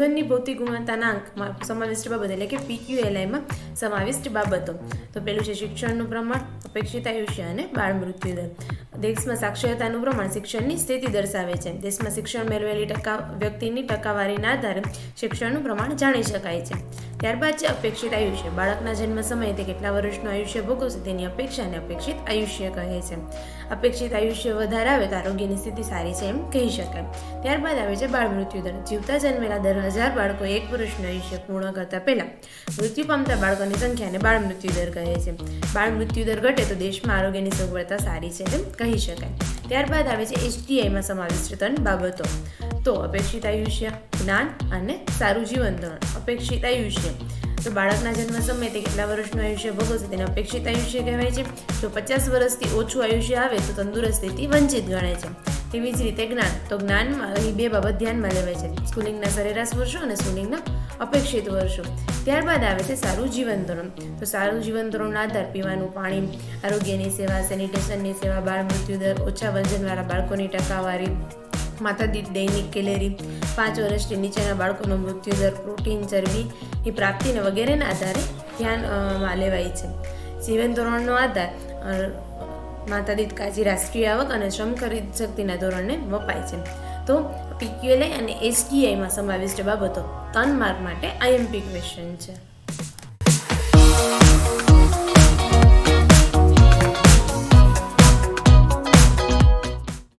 જીવનની ભૌતિક ગુણવત્તાના આંકમાં સમાવિષ્ટ બાબતો એટલે કે PQLIમાં સમાવિષ્ટ બાબતો. તો પેલું છે શિક્ષણનું પ્રમાણ, અપેક્ષિત આયુષ્ય અને બાળ મૃત્યુ દર. દેશમાં સાક્ષરતાનું પ્રમાણ શિક્ષણની સ્થિતિ દર્શાવે છે. દેશમાં શિક્ષણ મેળવેલી વ્યક્તિની ટકાવારીના આધારે શિક્ષણનું પ્રમાણ જાણી શકાય છે. ત્યારબાદ છે અપેક્ષિત આયુષ્ય. બાળકના જન્મ સમયે તે કેટલા વર્ષનું આયુષ્ય ભોગવશે તેની અપેક્ષાને અપેક્ષિત આયુષ્ય કહે છે. અપેક્ષિત આયુષ્ય વધારે આવે તો આરોગ્યની સ્થિતિ સારી છે એમ કહી શકાય. ત્યારબાદ આવે છે બાળ મૃત્યુ દર. જીવતા જન્મેલા દર 1000 બાળકો 1 વર્ષનું આયુષ્ય પૂર્ણ કરતા પહેલા મૃત્યુ પામતા બાળકોની સંખ્યાને બાળ મૃત્યુ દર કહે છે. બાળ મૃત્યુ દર ઘટે તો દેશમાં આરોગ્યની સગવડતા સારી છે એમ કહી શકાય. ત્યારબાદ આવે છે HTIમાં સમાવિષ્ટ 3 બાબતો. તો અપેક્ષિત આયુષ્ય, જ્ઞાન અને સારું જીવન ધોરણ. અપેક્ષિત આયુષ્ય તો બાળકના જન્મ સમયે તે કેટલા વર્ષનું આયુષ્ય ભોગવશે તેને અપેક્ષિત આયુષ્ય કહેવાય છે. જો 50 વર્ષથી ઓછું આયુષ્ય આવે તો તંદુરસ્તીથી વંચિત ગણાય છે. તેવી જ રીતે જ્ઞાન, તો જ્ઞાનમાં અહીં 2 બાબત ધ્યાનમાં લેવાય છે: સ્કૂલિંગના સરેરાશ વર્ષો અને સ્કૂલિંગના અપેક્ષિત વર્ષો. ત્યારબાદ આવે છે સારું જીવન ધોરણ. તો સારું જીવન ધોરણનો આધાર પીવાનું પાણી, આરોગ્યની સેવા, સેનિટેશનની સેવા, બાળ મૃત્યુ દર, ઓછા વજનવાળા બાળકોની ટકાવારી, માથાદીઠ દૈનિક કેલેરી, 5 વર્ષથી નીચેના બાળકોનો મૃત્યુ દર, પ્રોટીન, ચરબીની પ્રાપ્તિને વગેરેના આધારે ધ્યાનમાં લેવાય છે. જીવન ધોરણનો આધાર માથાદીઠ કાચી રાષ્ટ્રીય આવક અને શ્રમ ખરીદ શક્તિના ધોરણે વપાય છે. તો PQLI અને HTIમાં સમાવિષ્ટ બાબતો 3 માર્ક માટે IMP ક્વેશ્ચન છે.